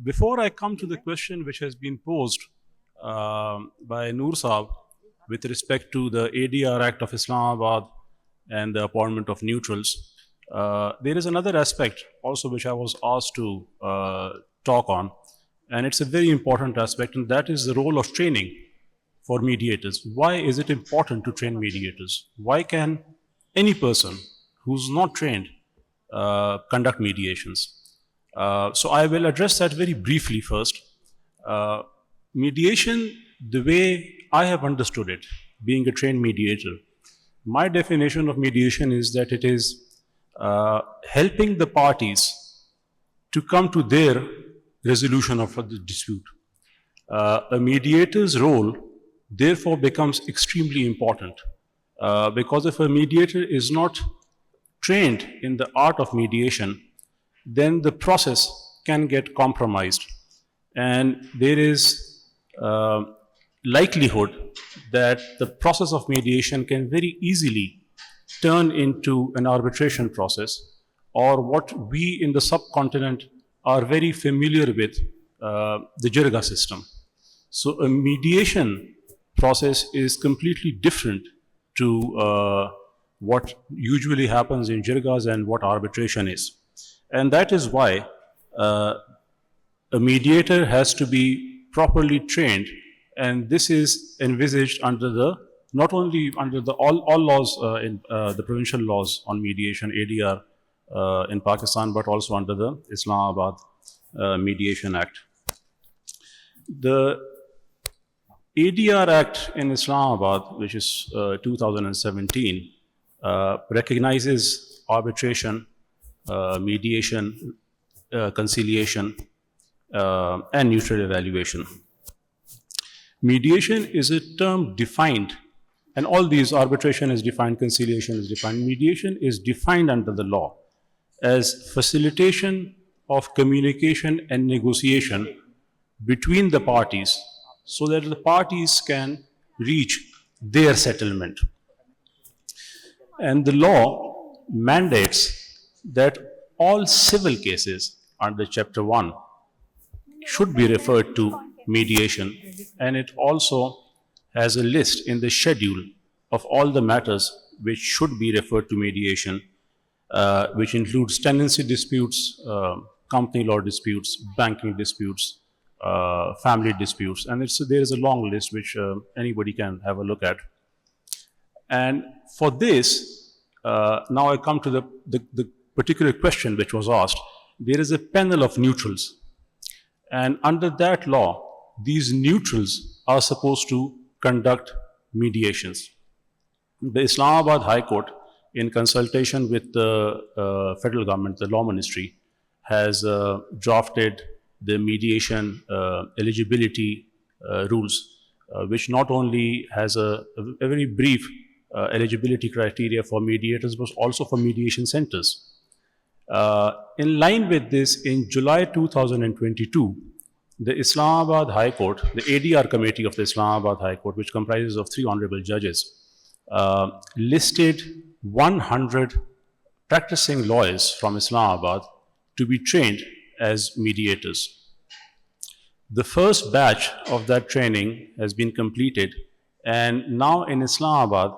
Before I come to the question which has been posed by Noor Saab with respect to the ADR Act of Islamabad and the appointment of neutrals, there is another aspect also which I was asked to talk on, and it's a very important aspect, and that is the role of training for mediators. Why is it important to train mediators? Why can any person who's not trained conduct mediations? So I will address that very briefly first. Mediation, the way I have understood it, being a trained mediator, my definition of mediation is that it is helping the parties to come to their resolution of the dispute. A mediator's role therefore becomes extremely important because if a mediator is not trained in the art of mediation, then the process can get compromised, and there is likelihood that the process of mediation can very easily turn into an arbitration process, or what we in the subcontinent are very familiar with, the jirga system. So a mediation process is completely different to what usually happens in jirgas and what arbitration is. And that is why a mediator has to be properly trained, and this is envisaged under the, not only under the all laws in the provincial laws on mediation, ADR in Pakistan, but also under the Islamabad Mediation Act. The ADR Act in Islamabad, which is 2017, recognizes arbitration, mediation, conciliation, and neutral evaluation. Mediation is a term defined, and all these, arbitration is defined, conciliation is defined, mediation is defined under the law as facilitation of communication and negotiation between the parties so that the parties can reach their settlement. And the law mandates that all civil cases under Chapter 1 should be referred to mediation, and it also has a list in the schedule of all the matters which should be referred to mediation, which includes tenancy disputes, company law disputes, banking disputes, family disputes, and there is a long list which anybody can have a look at. And for this, now I come to the particular question which was asked. There is a panel of neutrals, and under that law, these neutrals are supposed to conduct mediations. The Islamabad High Court, in consultation with the federal government, the law ministry, has drafted the mediation eligibility rules, which not only has a very brief eligibility criteria for mediators, but also for mediation centers. In line with this, in July 2022, the Islamabad High Court, the ADR Committee of the Islamabad High Court, which comprises of 3 honorable judges, listed 100 practicing lawyers from Islamabad to be trained as mediators. The first batch of that training has been completed, and now in Islamabad,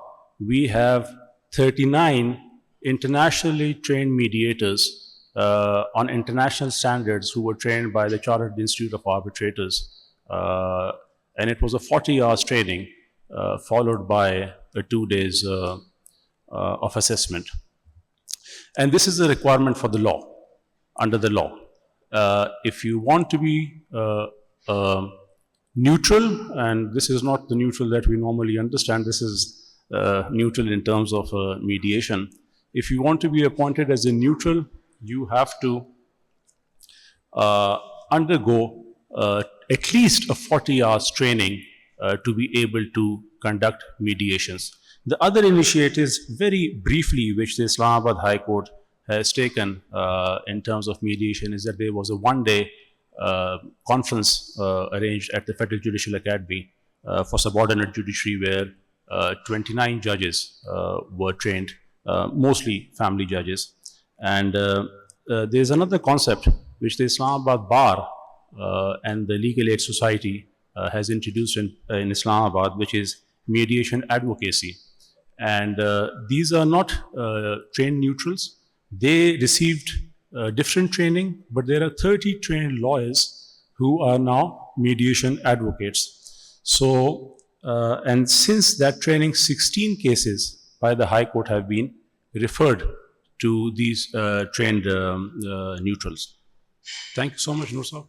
we have 39 internationally trained mediators on international standards who were trained by the Chartered Institute of Arbitrators. And it was a 40 hours training followed by 2 days of assessment. And this is a requirement for the law, under the law. If you want to be neutral, and this is not the neutral that we normally understand, this is neutral in terms of mediation. If you want to be appointed as a neutral, you have to undergo at least a 40 hours training to be able to conduct mediations. The other initiatives, very briefly, which the Islamabad High Court has taken in terms of mediation, is that there was a one-day conference arranged at the Federal Judicial Academy for subordinate judiciary, where 29 judges were trained, mostly family judges. And there's another concept which the Islamabad Bar and the Legal Aid Society has introduced in Islamabad, which is mediation advocacy. And these are not trained neutrals. They received different training, but there are 30 trained lawyers who are now mediation advocates. So, and since that training, 16 cases by the High Court have been referred to these trained neutrals. Thank you so much, Nur Sahab.